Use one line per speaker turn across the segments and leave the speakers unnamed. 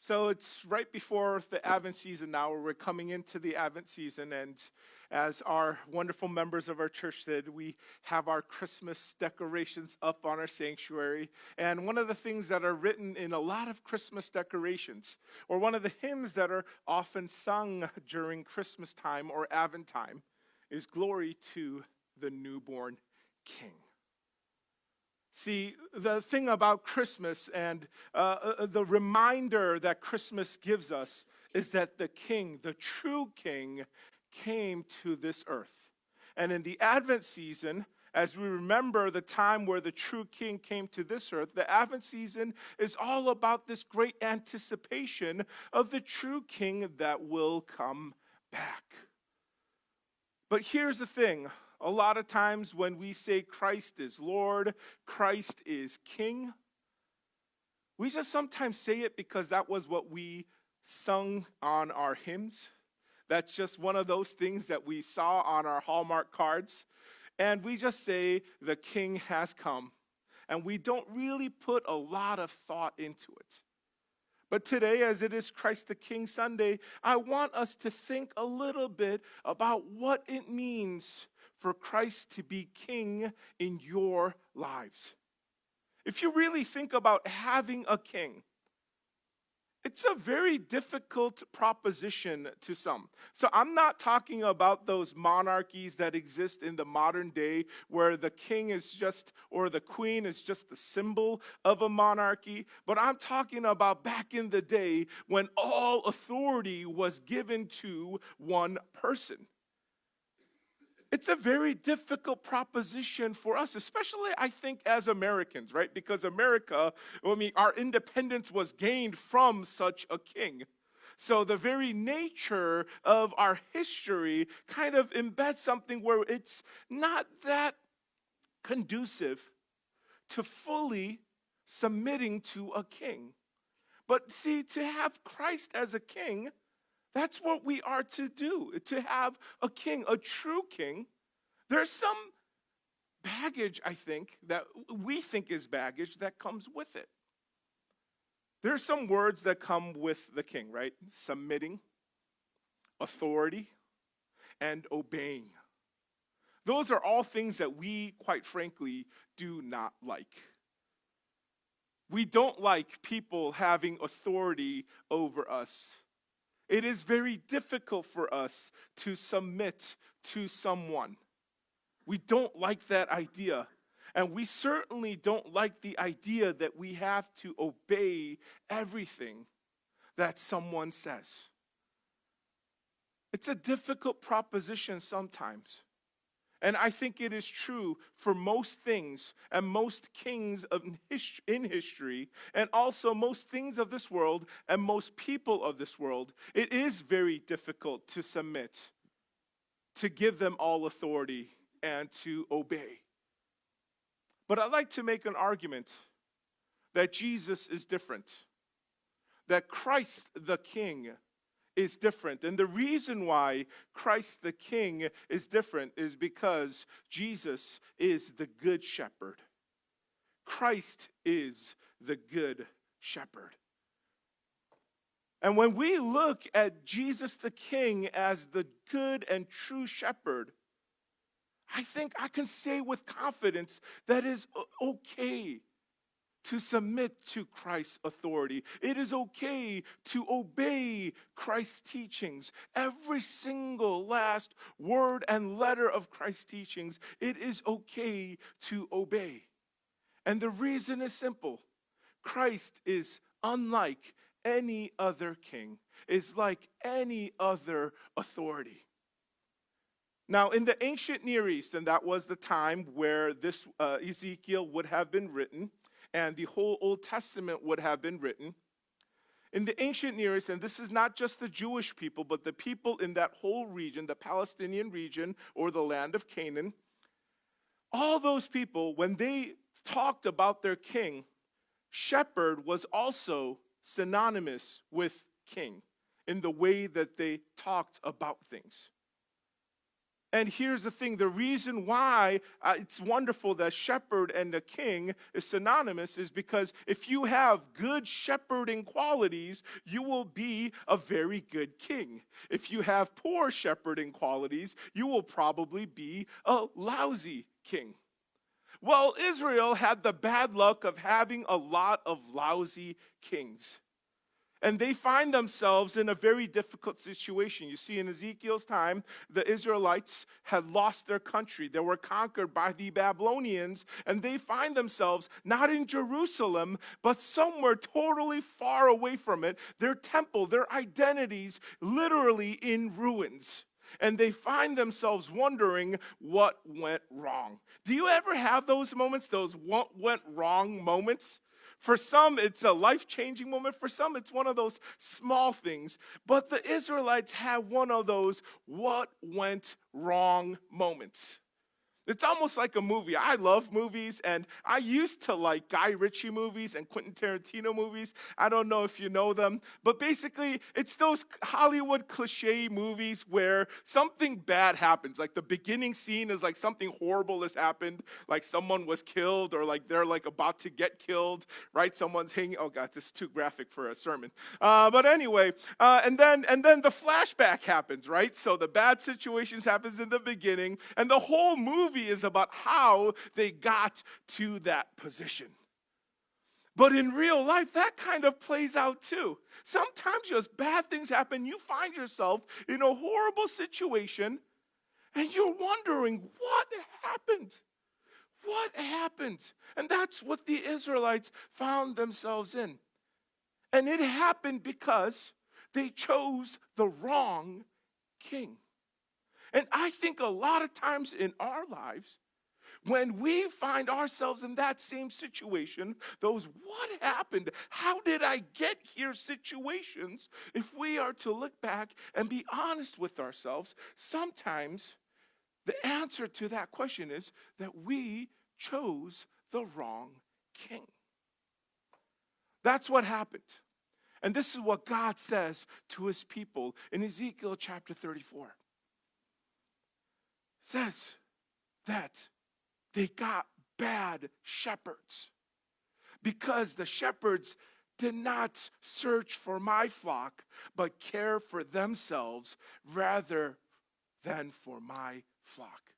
So it's right before the Advent season now, where we're coming into the Advent season. And as our wonderful members of our church said, we have our Christmas decorations up on our sanctuary. And one of the things that are written in a lot of Christmas decorations, or one of the hymns that are often sung during Christmas time or Advent time, is "Glory to the Newborn King." See, the thing about Christmas and the reminder that Christmas gives us is that the King, the true King, came to this earth. And in the Advent season, as we remember the time where the true King came to this earth, the Advent season is all about this great anticipation of the true King that will come back. But here's the thing. A lot of times when we say Christ is Lord, Christ is King, we just sometimes say it because that was what we sung on our hymns. That's just one of those things that we saw on our Hallmark cards. And we just say, the King has come. And we don't really put a lot of thought into it. But today, as it is Christ the King Sunday, I want us to think a little bit about what it means for Christ to be King in your lives. If you really think about having a king, it's a very difficult proposition to some. So I'm not talking about those monarchies that exist in the modern day where the king is just, or the queen is just the symbol of a monarchy. But I'm talking about back in the day when all authority was given to one person. It's a very difficult proposition for us, especially, I think, as Americans, right? Because America, our independence was gained from such a king. So the very nature of our history kind of embeds something where it's not that conducive to fully submitting to a king. But see, to have Christ as a king, that's what we are to do, to have a king, a true king. There's some baggage, I think, that we think is baggage that comes with it. There's some words that come with the king, right? Submitting, authority, and obeying. Those are all things that we, quite frankly, do not like. We don't like people having authority over us. It is very difficult for us to submit to someone. We don't like that idea. And we certainly don't like the idea that we have to obey everything that someone says. It's a difficult proposition sometimes. And I think it is true for most things and most kings in history, and also most things of this world and most people of this world. It is very difficult to submit, to give them all authority, and to obey. But I'd like to make an argument that Jesus is different, that Christ the King is different. And the reason why Christ the King is different is because Jesus is the good shepherd. Christ is the good shepherd. And when we look at Jesus the King as the good and true shepherd, I think I can say with confidence that it is okay to submit to Christ's authority. It is okay to obey Christ's teachings. Every single last word and letter of Christ's teachings, it is okay to obey. And the reason is simple. Christ is unlike any other king, is like any other authority. Now, in the ancient Near East, and that was the time where this Ezekiel would have been written, and the whole Old Testament would have been written. In the ancient Near East, and this is not just the Jewish people, but the people in that whole region, the Palestinian region or the land of Canaan, all those people, when they talked about their king, shepherd was also synonymous with king in the way that they talked about things. And here's the thing, the reason why it's wonderful that shepherd and the king is synonymous is because if you have good shepherding qualities, you will be a very good king. If you have poor shepherding qualities, you will probably be a lousy king. Well, Israel had the bad luck of having a lot of lousy kings. And they find themselves in a very difficult situation. You see, in Ezekiel's time, the Israelites had lost their country. They were conquered by the Babylonians, and they find themselves not in Jerusalem, but somewhere totally far away from it. Their temple, their identities, literally in ruins. And they find themselves wondering what went wrong. Do you ever have those moments, those what went wrong moments? For some, it's a life-changing moment. For some, it's one of those small things. But the Israelites had one of those what went wrong moments. It's almost like a movie. I love movies, and I used to like Guy Ritchie movies and Quentin Tarantino movies. I don't know if you know them, but basically, it's those Hollywood cliche movies where something bad happens. Like the beginning scene is like something horrible has happened, like someone was killed or like they're like about to get killed, right? Someone's hanging. Oh God, this is too graphic for a sermon. But anyway, and then the flashback happens, right? So the bad situations happens in the beginning, and the whole movie is about how they got to that position. But in real life, that kind of plays out too. Sometimes just bad things happen. You find yourself in a horrible situation, and you're wondering, what happened? What happened? And that's what the Israelites found themselves in. And it happened because they chose the wrong king. And I think a lot of times in our lives, when we find ourselves in that same situation, those what happened, how did I get here situations, if we are to look back and be honest with ourselves, sometimes the answer to that question is that we chose the wrong king. That's what happened. And this is what God says to his people in Ezekiel chapter 34. Says that they got bad shepherds because the shepherds did not search for my flock, but care for themselves rather than for my flock.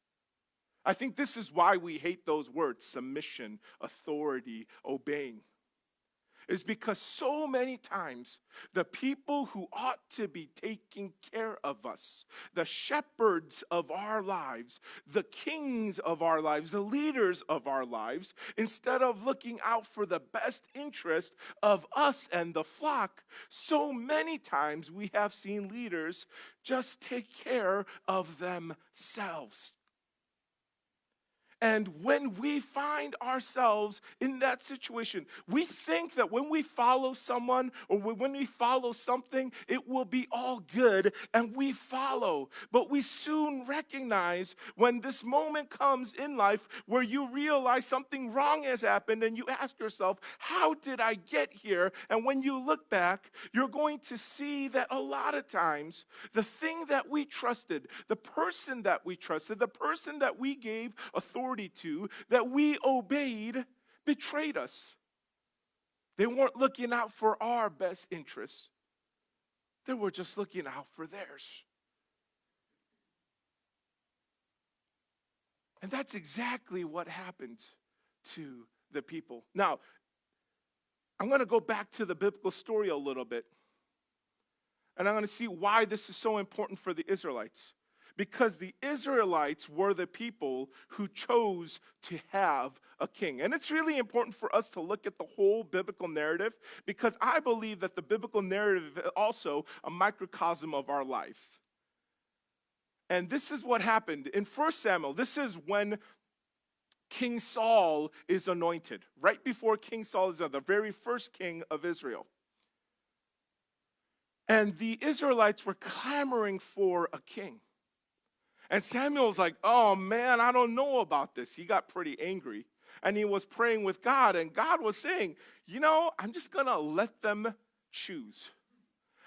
I think this is why we hate those words, submission, authority, obeying. Is because so many times the people who ought to be taking care of us, the shepherds of our lives, the kings of our lives, the leaders of our lives, instead of looking out for the best interest of us and the flock, so many times we have seen leaders just take care of themselves. And when we find ourselves in that situation, we think that when we follow someone or when we follow something, it will be all good, and we follow. But we soon recognize when this moment comes in life where you realize something wrong has happened and you ask yourself, how did I get here? And when you look back, you're going to see that a lot of times the thing that we trusted, the person that we trusted, the person that we gave authority to, that we obeyed, betrayed us. They weren't looking out for our best interests. They were just looking out for theirs. And that's exactly what happened to the people. Now, I'm going to go back to the biblical story a little bit. And I'm going to see why this is so important for the Israelites. Because the Israelites were the people who chose to have a king. And it's really important for us to look at the whole biblical narrative, because I believe that the biblical narrative is also a microcosm of our lives. And this is what happened. In 1 Samuel, this is when King Saul is anointed. Right before King Saul is the very first king of Israel. And the Israelites were clamoring for a king. And Samuel's like, oh man, I don't know about this. He got pretty angry. And he was praying with God. And God was saying, I'm just going to let them choose.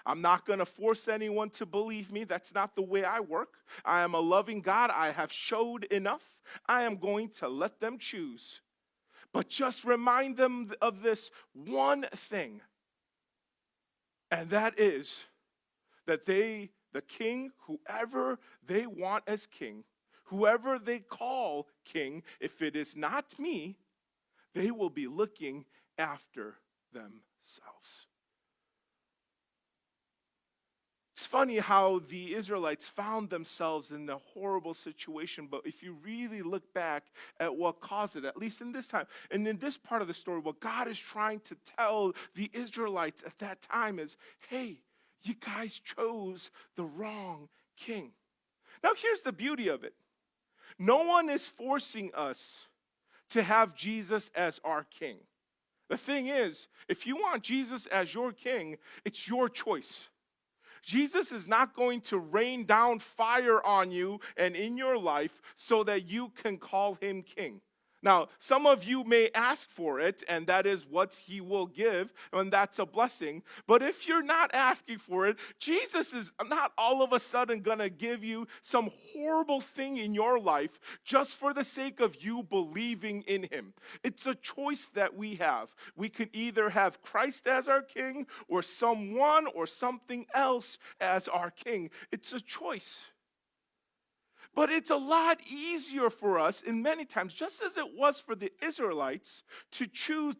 I'm not going to force anyone to believe me. That's not the way I work. I am a loving God. I have showed enough. I am going to let them choose. But just remind them of this one thing. And that is that the king, whoever they want as king, whoever they call king, if it is not me, they will be looking after themselves. It's funny how the Israelites found themselves in a horrible situation, but if you really look back at what caused it, at least in this time, and in this part of the story, what God is trying to tell the Israelites at that time is, hey, you guys chose the wrong king. Now here's the beauty of it. No one is forcing us to have Jesus as our king. The thing is, if you want Jesus as your king, it's your choice. Jesus is not going to rain down fire on you and in your life so that you can call him king. Now, some of you may ask for it, and that is what he will give, and that's a blessing. But if you're not asking for it, Jesus is not all of a sudden going to give you some horrible thing in your life just for the sake of you believing in him. It's a choice that we have. We could either have Christ as our king or someone or something else as our king. It's a choice. But it's a lot easier for us in many times, just as it was for the Israelites, to choose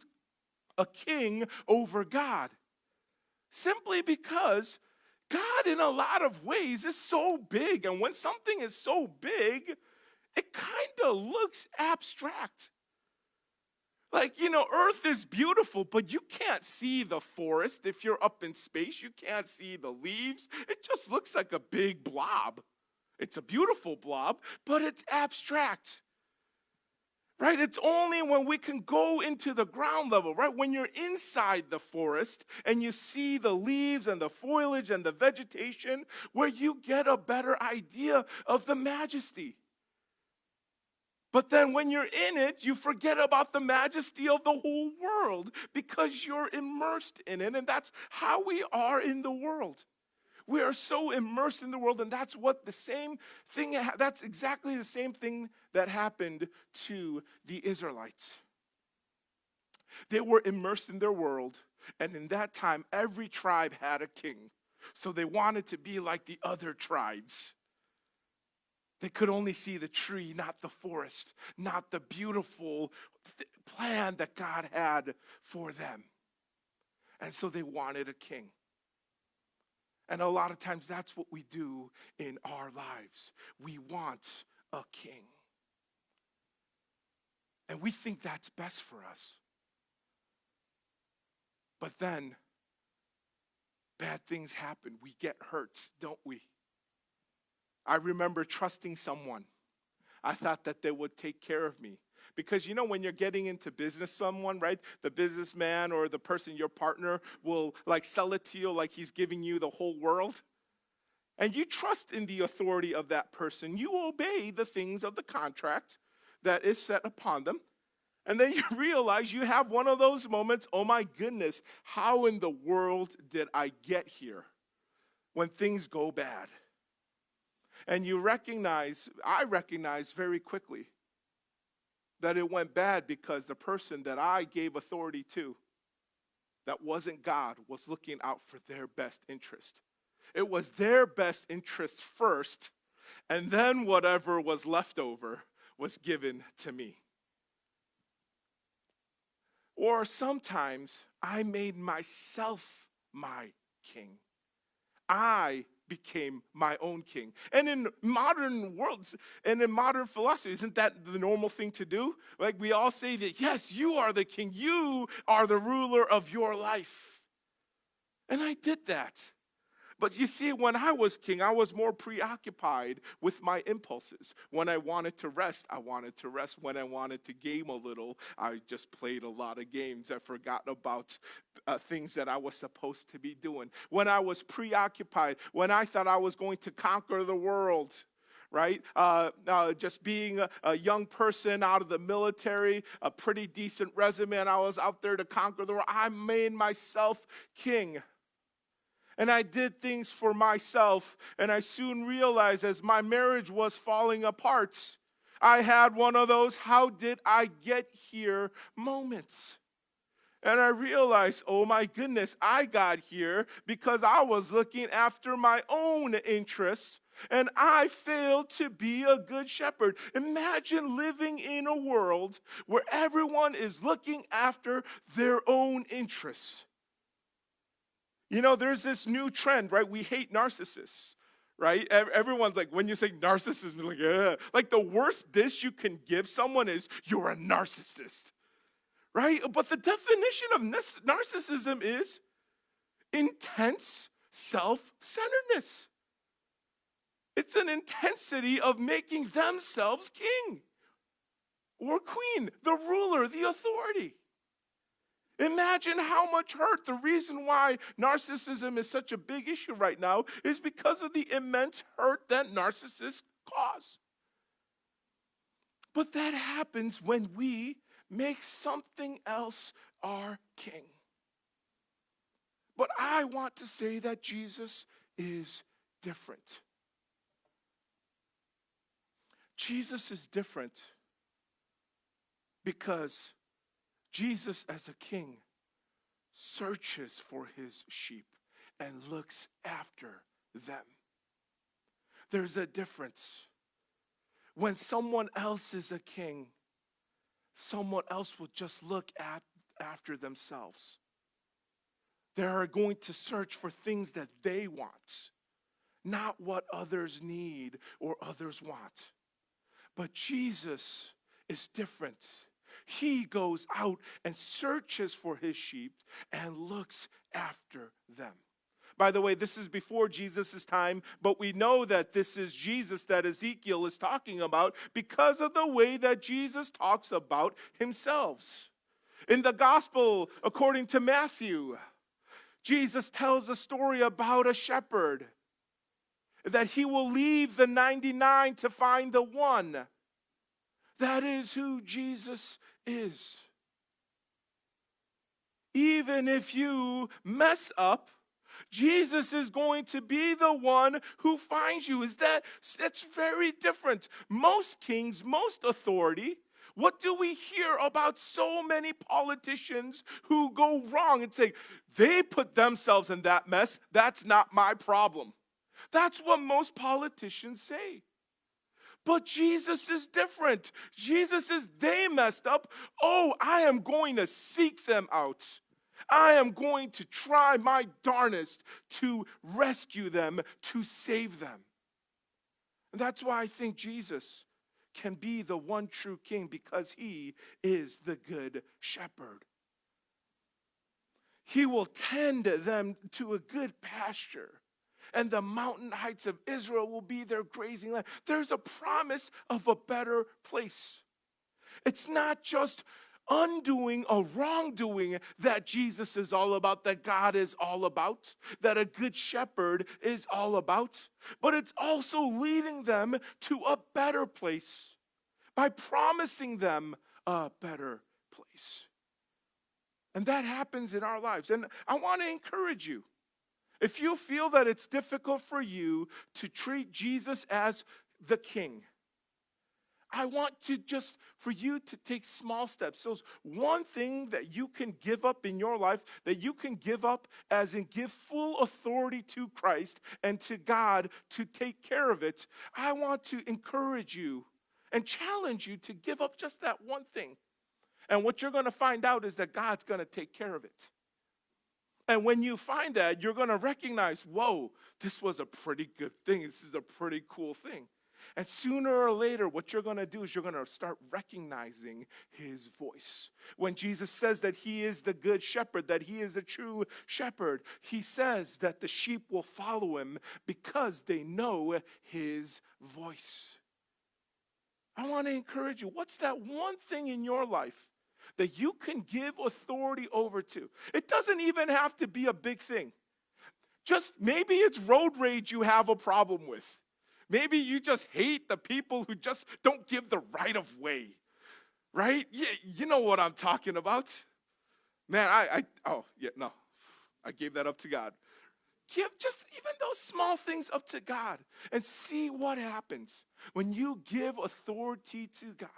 a king over God. Simply because God, in a lot of ways, is so big. And when something is so big, it kind of looks abstract. Like, Earth is beautiful, but you can't see the forest. If you're up in space, you can't see the leaves. It just looks like a big blob. It's a beautiful blob, but it's abstract, right? It's only when we can go into the ground level, right? When you're inside the forest and you see the leaves and the foliage and the vegetation, where you get a better idea of the majesty. But then when you're in it, you forget about the majesty of the whole world because you're immersed in it, and that's how we are in the world. We are so immersed in the world, and that's exactly the same thing that happened to the Israelites. They were immersed in their world, and in that time, every tribe had a king. So they wanted to be like the other tribes. They could only see the tree, not the forest, not the beautiful plan that God had for them. And so they wanted a king. And a lot of times that's what we do in our lives. We want a king. And we think that's best for us. But then bad things happen. We get hurt, don't we? I remember trusting someone. I thought that they would take care of me. Because when you're getting into business someone, right? The businessman or the person, your partner, will sell it to you like he's giving you the whole world. And you trust in the authority of that person. You obey the things of the contract that is set upon them. And then you realize you have one of those moments, oh my goodness, how in the world did I get here? When things go bad. And I recognize very quickly that it went bad because the person that I gave authority to, that wasn't God, was looking out for their best interest. It was their best interest first, and then whatever was left over was given to me. Or sometimes I made myself my king. I became my own king. And in modern worlds and in modern philosophy, isn't that the normal thing to do? Like we all say that, yes, you are the king. You are the ruler of your life. And I did that. But you see, when I was king, I was more preoccupied with my impulses. When I wanted to rest, I wanted to rest. When I wanted to game a little, I just played a lot of games. I forgot about things that I was supposed to be doing. When I was preoccupied, when I thought I was going to conquer the world, right? Just being a young person out of the military, a pretty decent resume, and I was out there to conquer the world. I made myself king. And I did things for myself, and I soon realized as my marriage was falling apart, I had one of those "how did I get here" moments. And I realized, oh my goodness, I got here because I was looking after my own interests, and I failed to be a good shepherd. Imagine living in a world where everyone is looking after their own interests. You know, there's this new trend, right? We hate narcissists, right? Everyone's like, when you say narcissism, you're like, ugh. Like the worst dish you can give someone is, "You're a narcissist," right? But the definition of narcissism is intense self-centeredness. It's an intensity of making themselves king or queen, the ruler, the authority. Imagine how much hurt. The reason why narcissism is such a big issue right now is because of the immense hurt that narcissists cause. But that happens when we make something else our king. But I want to say that Jesus is different. Jesus is different because Jesus, as a king, searches for his sheep and looks after them. There's a difference. When someone else is a king, someone else will just look after themselves. They are going to search for things that they want, not what others need or others want. But Jesus is different. He goes out and searches for his sheep and looks after them. By the way, this is before Jesus' time, but we know that this is Jesus that Ezekiel is talking about because of the way that Jesus talks about himself. In the gospel, according to Matthew, Jesus tells a story about a shepherd, that he will leave the 99 to find the one. That is who Jesus is. Even if you mess up, Jesus is going to be the one who finds you. That's very different. Most kings, most authority. What do we hear about so many politicians who go wrong and say, they put themselves in that mess, that's not my problem? That's what most politicians say. But Jesus is different. Jesus is, they messed up. Oh, I am going to seek them out. I am going to try my darnest to rescue them, to save them. And that's why I think Jesus can be the one true king, because he is the good shepherd. He will tend them to a good pasture, and the mountain heights of Israel will be their grazing land. There's a promise of a better place. It's not just undoing or wrongdoing that Jesus is all about, that God is all about, that a good shepherd is all about, but it's also leading them to a better place by promising them a better place. And that happens in our lives. And I want to encourage you. If you feel that it's difficult for you to treat Jesus as the king, I want for you to take small steps. So one thing that you can give up in your life, that you can give up as in give full authority to Christ and to God to take care of it. I want to encourage you and challenge you to give up just that one thing. And what you're going to find out is that God's going to take care of it. And when you find that, you're going to recognize, whoa, this was a pretty good thing. This is a pretty cool thing. And sooner or later, what you're going to do is you're going to start recognizing his voice. When Jesus says that he is the good shepherd, that he is the true shepherd, he says that the sheep will follow him because they know his voice. I want to encourage you. What's that one thing in your life that you can give authority over to? It doesn't even have to be a big thing. Just maybe it's road rage you have a problem with. Maybe you just hate the people who just don't give the right of way, right? Yeah, you know what I'm talking about. Man, I gave that up to God. Give just even those small things up to God and see what happens when you give authority to God,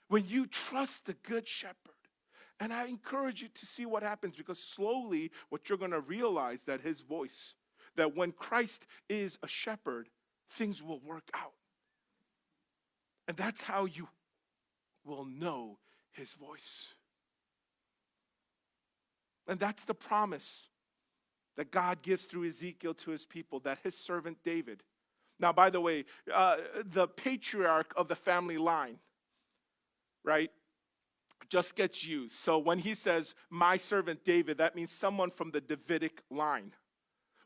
when you trust the Good Shepherd. And I encourage you to see what happens, because slowly what you're going to realize that his voice, that when Christ is a shepherd, things will work out. And that's how you will know his voice. And that's the promise that God gives through Ezekiel to his people, that his servant David. Now, by the way, the patriarch of the family line, right, just gets used. So when he says, my servant David, that means someone from the Davidic line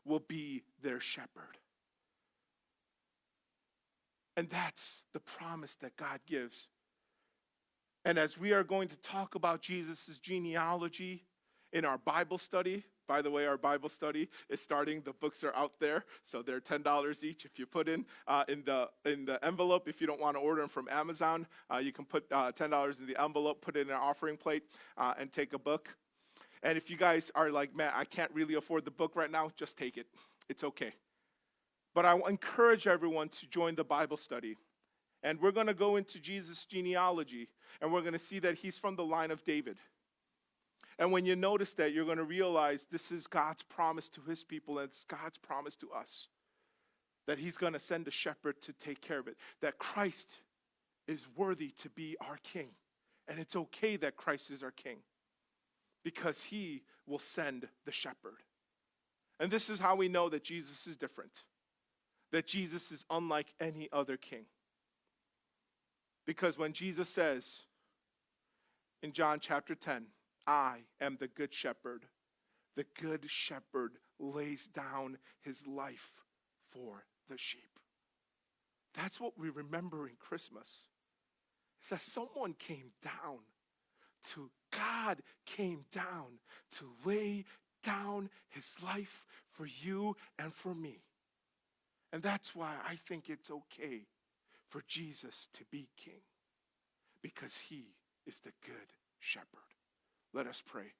will be their shepherd. And that's the promise that God gives. And as we are going to talk about Jesus' genealogy in our Bible study, by the way, our Bible study is starting. The books are out there, so they're $10 each. If you put in the envelope, if you don't want to order them from Amazon, you can put $10 in the envelope, put it in an offering plate, and take a book. And if you guys are like, man, I can't really afford the book right now, just take it. It's okay. But I encourage everyone to join the Bible study. And we're going to go into Jesus' genealogy, and we're going to see that he's from the line of David. And when you notice that, you're going to realize this is God's promise to his people, and it's God's promise to us, that he's going to send a shepherd to take care of it, that Christ is worthy to be our king. And it's okay that Christ is our king, because he will send the shepherd. And this is how we know that Jesus is different, that Jesus is unlike any other king. Because when Jesus says in John chapter 10, I am the good shepherd lays down his life for the sheep. That's what we remember in Christmas. It's that someone came down God came down to lay down his life for you and for me. And that's why I think it's okay for Jesus to be king, because he is the good shepherd. Let us pray.